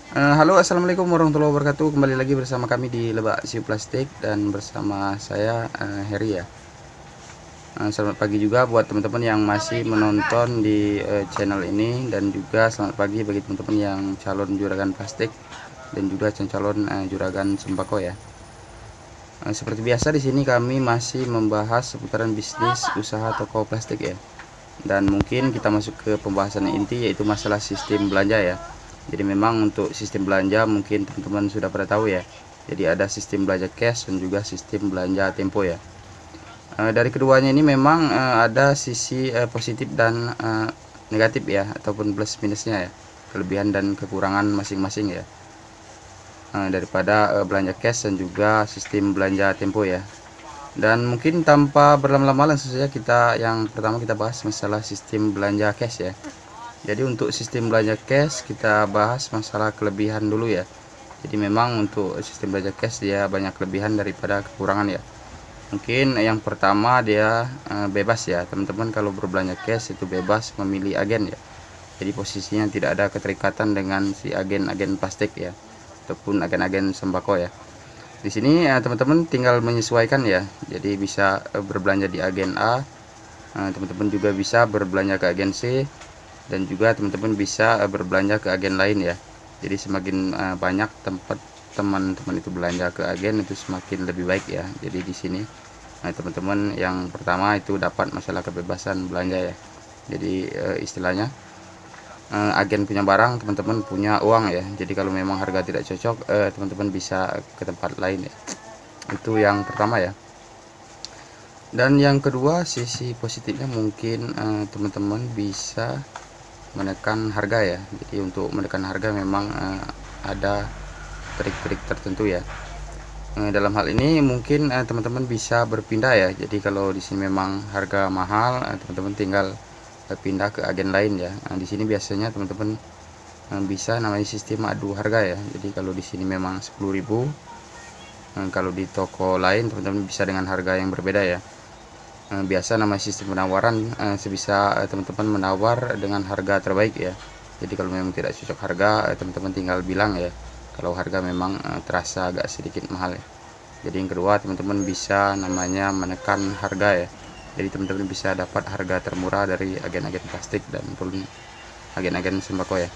Halo, assalamualaikum warahmatullahi wabarakatuh. Kembali lagi bersama kami di Lebak Siu Plastik dan bersama saya Heri ya. Selamat pagi juga buat teman-teman yang masih menonton di channel ini, dan juga selamat pagi bagi teman-teman yang calon juragan plastik dan juga calon juragan sembako ya. Seperti biasa di sini kami masih membahas seputaran bisnis usaha toko plastik ya. Dan mungkin kita masuk ke pembahasan inti, yaitu masalah sistem belanja ya. Jadi memang untuk sistem belanja mungkin teman-teman sudah pada tahu ya. Jadi ada sistem belanja cash dan juga sistem belanja tempo ya. Dari keduanya ini memang ada sisi positif dan negatif ya, ataupun plus minusnya ya, kelebihan dan kekurangan masing-masing ya, daripada belanja cash dan juga sistem belanja tempo ya. Dan mungkin tanpa berlama-lama langsung saja yang pertama kita bahas masalah sistem belanja cash ya. Jadi untuk sistem belanja cash kita bahas masalah kelebihan dulu ya. Jadi memang untuk sistem belanja cash dia banyak kelebihan daripada kekurangan ya. Mungkin yang pertama dia bebas ya teman-teman. Kalau berbelanja cash itu bebas memilih agen ya. Jadi posisinya tidak ada keterikatan dengan si agen-agen plastik ya, ataupun agen-agen sembako ya. Di sini teman-teman tinggal menyesuaikan ya. Jadi bisa berbelanja di agen A, teman-teman juga bisa berbelanja ke agen C, dan juga teman-teman bisa berbelanja ke agen lain ya. Jadi semakin banyak tempat teman-teman itu belanja ke agen, itu semakin lebih baik ya. Jadi di sini teman-teman yang pertama itu dapat masalah kebebasan belanja ya. Jadi istilahnya agen punya barang, teman-teman punya uang ya. Jadi kalau memang harga tidak cocok, teman-teman bisa ke tempat lain ya. Itu yang pertama ya. Dan yang kedua, sisi positifnya mungkin teman-teman bisa menekan harga ya. Jadi untuk menekan harga memang ada trik-trik tertentu ya. Dalam hal ini mungkin teman-teman bisa berpindah ya. Jadi kalau di sini memang harga mahal, teman-teman tinggal pindah ke agen lain ya. Di sini biasanya teman-teman bisa namanya sistem adu harga ya. Jadi kalau di sini memang 10.000, kalau di toko lain teman-teman bisa dengan harga yang berbeda ya. Biasa nama sistem penawaran, sebisa teman-teman menawar dengan harga terbaik ya. Jadi kalau memang tidak cocok harga, teman-teman tinggal bilang ya kalau harga memang terasa agak sedikit mahal ya. Jadi yang kedua, teman-teman bisa namanya menekan harga ya. Jadi teman-teman bisa dapat harga termurah dari agen-agen plastik dan agen-agen sembako ya.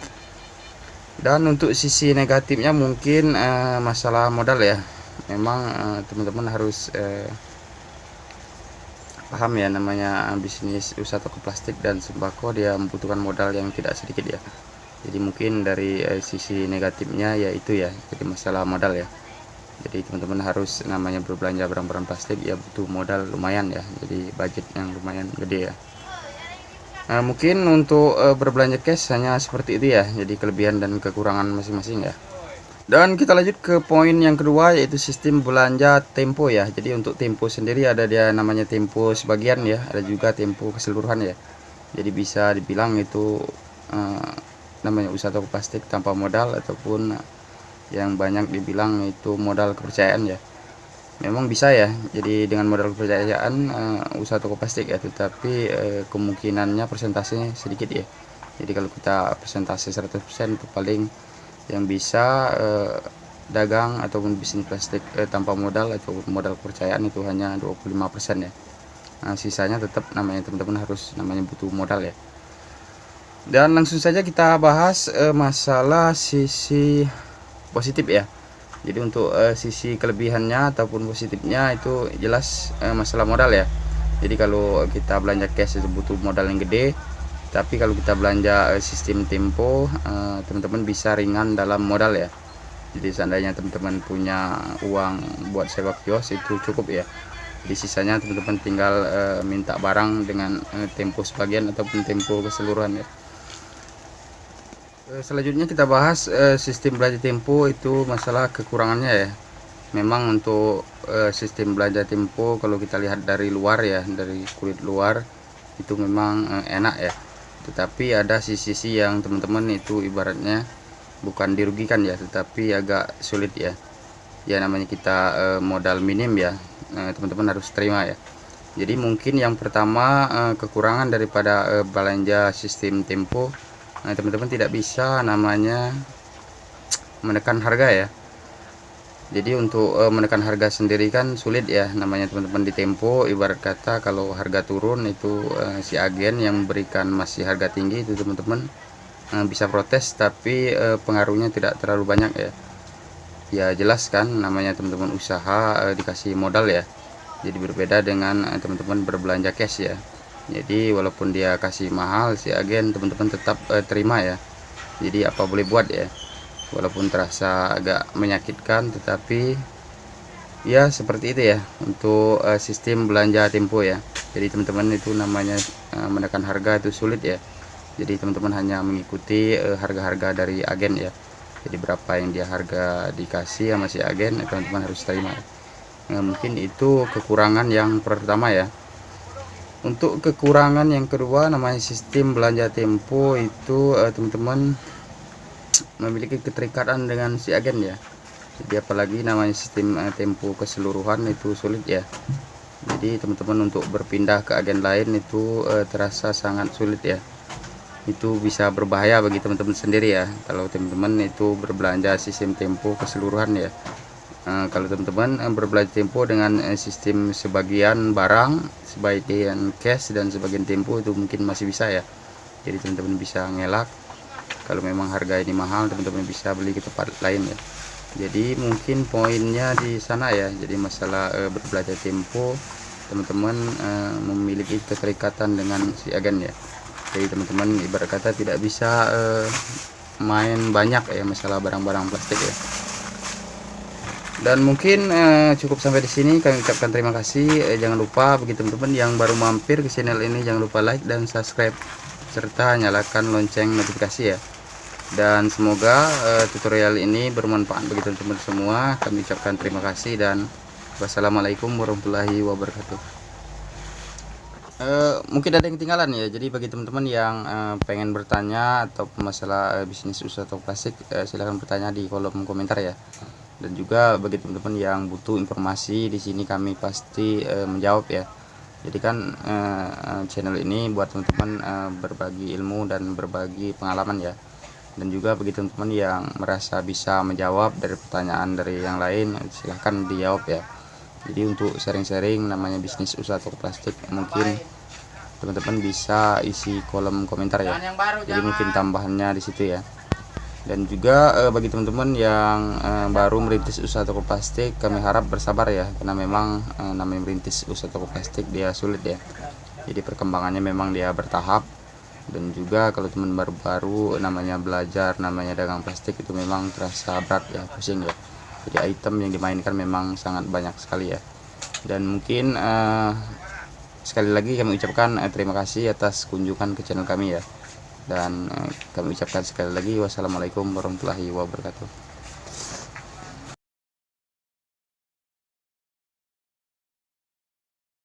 Dan untuk sisi negatifnya mungkin masalah modal ya. Memang teman-teman harus paham ya, namanya bisnis usaha toko plastik dan sembako dia membutuhkan modal yang tidak sedikit ya. Jadi mungkin dari sisi negatifnya yaitu ya, jadi masalah modal ya. Jadi teman-teman harus namanya berbelanja barang-barang plastik ya, butuh modal lumayan ya. Jadi budget yang lumayan gede ya. Mungkin untuk berbelanja cash hanya seperti itu ya. Jadi kelebihan dan kekurangan masing-masing ya. Dan kita lanjut ke poin yang kedua, yaitu sistem belanja tempo ya. Jadi untuk tempo sendiri ada dia namanya tempo sebagian ya, ada juga tempo keseluruhan ya. Jadi bisa dibilang itu namanya usaha toko plastik tanpa modal, ataupun yang banyak dibilang itu modal kepercayaan ya. Memang bisa ya, jadi dengan modal kepercayaan usaha toko plastik ya, tetapi kemungkinannya persentasenya sedikit ya. Jadi kalau kita persentase 100% itu paling yang bisa dagang ataupun bisnis plastik tanpa modal atau modal kepercayaan itu hanya 25% ya. Sisanya tetap namanya teman-teman harus namanya butuh modal ya. Dan langsung saja kita bahas masalah sisi positif ya. Jadi untuk sisi kelebihannya ataupun positifnya itu jelas masalah modal ya. Jadi kalau kita belanja cash itu butuh modal yang gede, tapi kalau kita belanja sistem tempo, teman-teman bisa ringan dalam modal ya. Jadi seandainya teman-teman punya uang buat sewa kios itu cukup ya. Jadi sisanya teman-teman tinggal minta barang dengan tempo sebagian ataupun tempo keseluruhan ya. Selanjutnya kita bahas sistem belanja tempo itu masalah kekurangannya ya. Memang untuk sistem belanja tempo kalau kita lihat dari luar ya, dari kulit luar itu memang enak ya. Tetapi ada sisi-sisi yang teman-teman itu ibaratnya bukan dirugikan ya, tetapi agak sulit ya. Ya namanya kita modal minim ya, teman-teman harus terima ya. Jadi mungkin yang pertama kekurangan daripada belanja sistem tempo, teman-teman tidak bisa namanya menekan harga ya. Jadi untuk menekan harga sendiri kan sulit ya, namanya teman-teman di Tempo ibarat kata kalau harga turun itu si agen yang memberikan masih harga tinggi itu teman-teman bisa protes, tapi pengaruhnya tidak terlalu banyak ya. Ya jelas kan namanya teman-teman usaha dikasih modal ya. Jadi berbeda dengan teman-teman berbelanja cash ya. Jadi walaupun dia kasih mahal si agen, teman-teman tetap terima ya. Jadi apa boleh buat ya. Walaupun terasa agak menyakitkan, tetapi ya seperti itu ya untuk sistem belanja Tempo ya. Jadi teman-teman itu namanya menekan harga itu sulit ya. Jadi teman-teman hanya mengikuti harga-harga dari agen ya. Jadi berapa yang dia harga dikasih sama si agen, teman-teman harus terima. Mungkin itu kekurangan yang pertama ya. Untuk kekurangan yang kedua, namanya sistem belanja Tempo itu teman-teman memiliki keterikatan dengan si agen ya. Jadi apalagi namanya sistem Tempo keseluruhan itu sulit ya. Jadi teman-teman untuk berpindah ke agen lain itu terasa sangat sulit ya. Itu bisa berbahaya bagi teman-teman sendiri ya kalau teman-teman itu berbelanja sistem Tempo keseluruhan ya. Kalau teman-teman berbelanja Tempo dengan sistem sebagian barang, sebagian cash dan sebagian Tempo itu mungkin masih bisa ya. Jadi teman-teman bisa ngelak. Kalau memang harga ini mahal, teman-teman bisa beli ke tempat lain ya. Jadi mungkin poinnya di sana ya. Jadi masalah berbelanja Tempo, teman-teman memiliki keterikatan dengan si agen ya. Jadi teman-teman ibarat kata tidak bisa main banyak ya masalah barang-barang plastik ya. Dan mungkin cukup sampai di sini. Kami ucapkan terima kasih. Jangan lupa bagi teman-teman yang baru mampir ke channel ini, jangan lupa like dan subscribe serta nyalakan lonceng notifikasi ya. Dan semoga tutorial ini bermanfaat bagi teman-teman semua. Kami ucapkan terima kasih dan wassalamualaikum warahmatullahi wabarakatuh. Mungkin ada yang ketinggalan ya. Jadi bagi teman-teman yang pengen bertanya atau masalah bisnis usaha atau plastik, silahkan bertanya di kolom komentar ya. Dan juga bagi teman-teman yang butuh informasi, di sini kami pasti menjawab ya. Jadi kan channel ini buat teman-teman berbagi ilmu dan berbagi pengalaman ya. Dan juga bagi teman-teman yang merasa bisa menjawab dari pertanyaan dari yang lain, silahkan dijawab ya. Jadi untuk sharing-sharing namanya bisnis usaha toko plastik, mungkin teman-teman bisa isi kolom komentar ya. Jadi mungkin tambahannya di situ ya. Dan juga bagi teman-teman yang baru merintis usaha toko plastik, kami harap bersabar ya, karena memang namanya merintis usaha toko plastik dia sulit ya. Jadi perkembangannya memang dia bertahap. Dan juga kalau teman baru-baru namanya belajar namanya dagang plastik itu memang terasa berat ya, pusing ya. Jadi item yang dimainkan memang sangat banyak sekali ya. Dan mungkin sekali lagi kami ucapkan terima kasih atas kunjungan ke channel kami ya. Dan kami ucapkan sekali lagi wassalamualaikum warahmatullahi wabarakatuh.